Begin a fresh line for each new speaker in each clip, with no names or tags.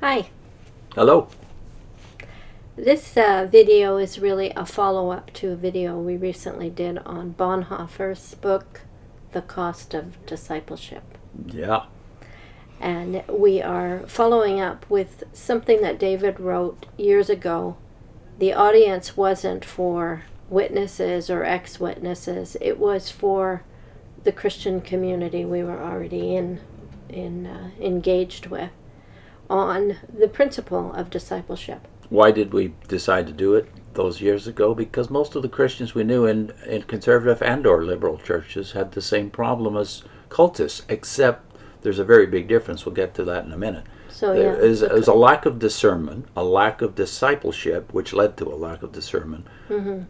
Hi.
Hello.
This video is really a follow-up to a video we recently did on Bonhoeffer's book, The Cost of Discipleship.
Yeah.
And we are following up with something that David wrote years ago. The audience wasn't for witnesses or ex-witnesses. It was for the Christian community we were already engaged with, on the principle of discipleship.
Why did we decide to do it those years ago? Because most of the Christians we knew in conservative and or liberal churches had the same problem as cultists, except there's a very big difference. We'll get to that in a minute.
So
There is a lack of discernment, a lack of discipleship, which led to a lack of discernment,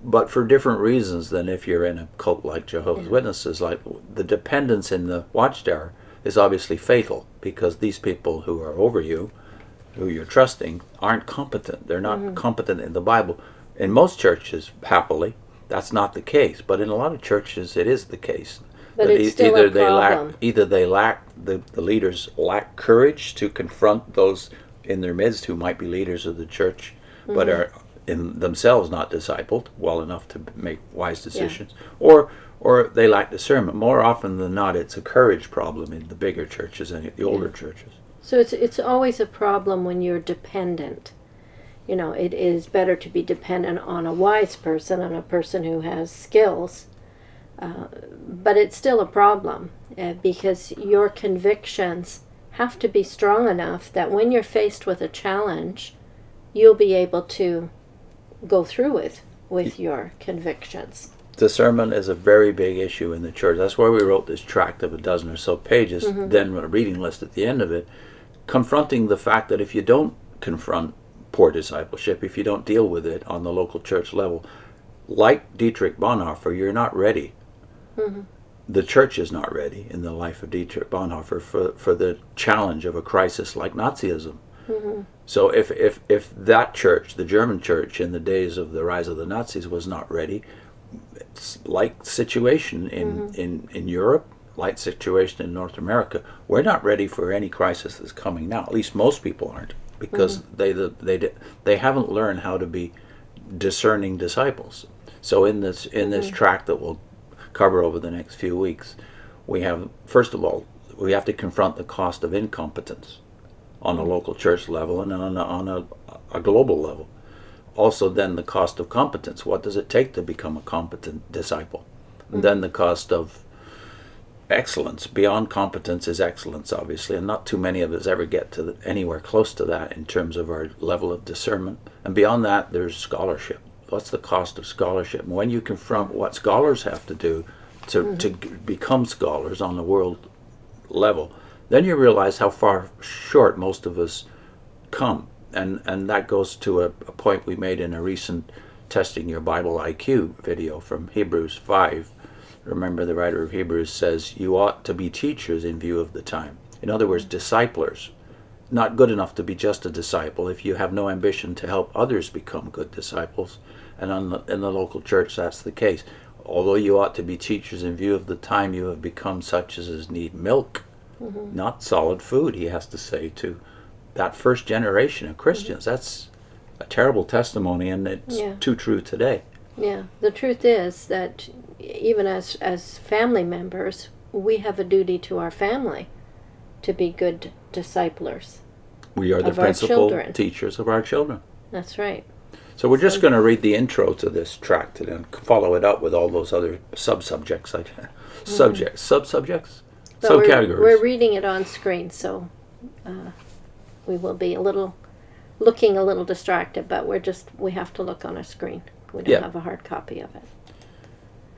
but for different reasons than if you're in a cult like Jehovah's Witnesses. Like the dependence in the watchtower is obviously fatal, because these people who are over you, who you're trusting, aren't competent. They're not competent in the Bible. In most churches, happily, that's not the case. But in a lot of churches, it is the case.
But it's still a problem.
The leaders lack courage to confront those in their midst who might be leaders of the church, but are in themselves not discipled well enough to make wise decisions, or they lack discernment. More often than not, it's a courage problem in the bigger churches and the older churches.
So it's always a problem when you're dependent. You know, it is better to be dependent on a wise person, on a person who has skills, but it's still a problem because your convictions have to be strong enough that when you're faced with a challenge, you'll be able to go through with your convictions.
Discernment is a very big issue in the church. That's why we wrote this tract of a dozen or so pages, then a reading list at the end of it, confronting the fact that if you don't confront poor discipleship, if you don't deal with it on the local church level, like Dietrich Bonhoeffer, you're not ready. The church is not ready in the life of Dietrich Bonhoeffer for the challenge of a crisis like Nazism. So if that church, the German church in the days of the rise of the Nazis, was not ready, it's like situation in Europe, like situation in North America. We're not ready for any crisis that's coming now. At least most people aren't, because they haven't learned how to be discerning disciples. So in this tract that we'll cover over the next few weeks, we have, first of all, we have to confront the cost of incompetence on a local church level and on a global level. Also then the cost of competence. What does it take to become a competent disciple? And then the cost of excellence. Beyond competence is excellence, obviously, and not too many of us ever get to anywhere close to that in terms of our level of discernment. And beyond that, there's scholarship. What's the cost of scholarship? And when you confront what scholars have to do to become scholars on the world level, then you realize how far short most of us come. And that goes to a point we made in a recent Testing Your Bible IQ video from Hebrews 5. Remember, the writer of Hebrews says, you ought to be teachers in view of the time. In other words, disciplers. Not good enough to be just a disciple if you have no ambition to help others become good disciples. And in the local church, that's the case. Although you ought to be teachers in view of the time, you have become such as need milk, not solid food, he has to say to that first generation of Christians. That's a terrible testimony, and it's too true today.
Yeah, the truth is that even as family members, we have a duty to our family to be good disciplers.
We are the principal teachers of our children.
That's right.
So we're just going to read the intro to this tract and then follow it up with all those other subcategories.
We're reading it on screen, so we will be looking a little distracted, but we have to look on a screen. We don't have a hard copy of it.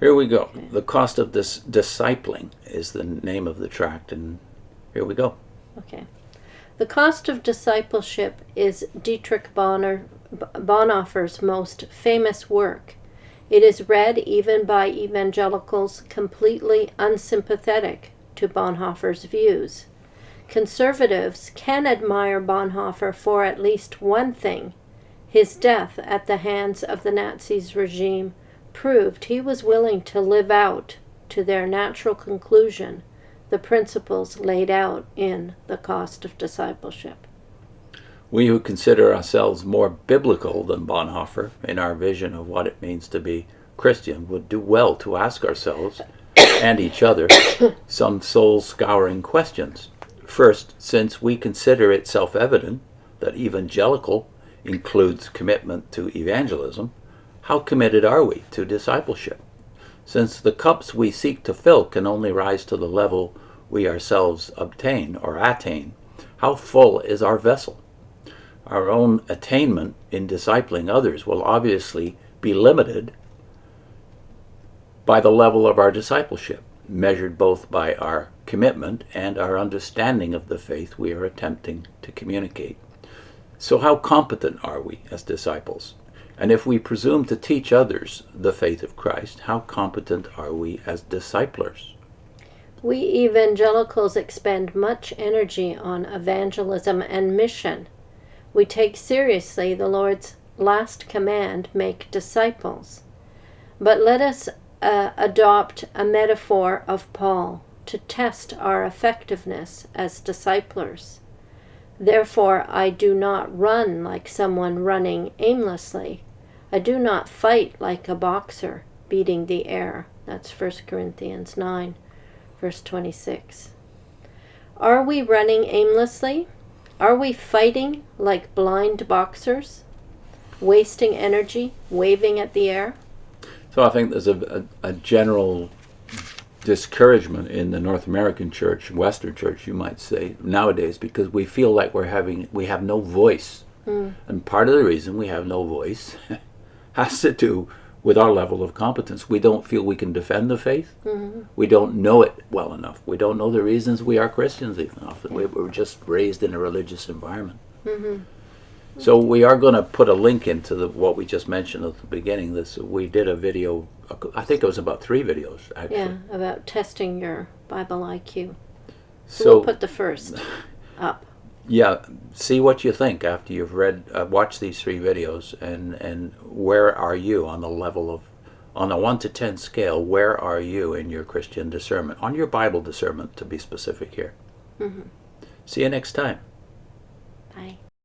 Here we go. Okay. The Cost of Discipling is the name of the tract, and here we go.
Okay. The Cost of Discipleship is Dietrich Bonhoeffer's most famous work. It is read even by evangelicals completely unsympathetic to Bonhoeffer's views. Conservatives can admire Bonhoeffer for at least one thing. His death at the hands of the Nazis regime proved he was willing to live out, to their natural conclusion, the principles laid out in The Cost of Discipleship.
We who consider ourselves more biblical than Bonhoeffer in our vision of what it means to be Christian would do well to ask ourselves and each other some soul-scouring questions. First, since we consider it self-evident that evangelical includes commitment to evangelism, how committed are we to discipleship? Since the cups we seek to fill can only rise to the level we ourselves obtain or attain, how full is our vessel? Our own attainment in discipling others will obviously be limited by the level of our discipleship, measured both by our commitment and our understanding of the faith we are attempting to communicate. So how competent are we as disciples? And if we presume to teach others the faith of Christ, how competent are we as disciplers?
We evangelicals expend much energy on evangelism and mission. We take seriously the Lord's last command, make disciples. But let us adopt a metaphor of Paul to test our effectiveness as disciplers. Therefore, I do not run like someone running aimlessly. I do not fight like a boxer beating the air. That's 1 Corinthians 9, verse 26. Are we running aimlessly? Are we fighting like blind boxers, wasting energy, waving at the air?
So I think there's a general discouragement in the North American church, Western church, you might say, nowadays, because we feel like we have no voice. And part of the reason we have no voice has to do with our level of competence. We don't feel we can defend the faith. We don't know it well enough. We don't know the reasons we are Christians enough. We were just raised in a religious environment. So we are going to put a link into what we just mentioned at the beginning. We did a video, I think it was about 3 videos, actually.
Yeah, about testing your Bible IQ. So
So
we'll put the first up.
yeah, see what you think after you've watched these 3 videos, and where are you on the level of, on a 1 to 10 scale, where are you in your Christian discernment, on your Bible discernment, to be specific here. See you next time.
Bye.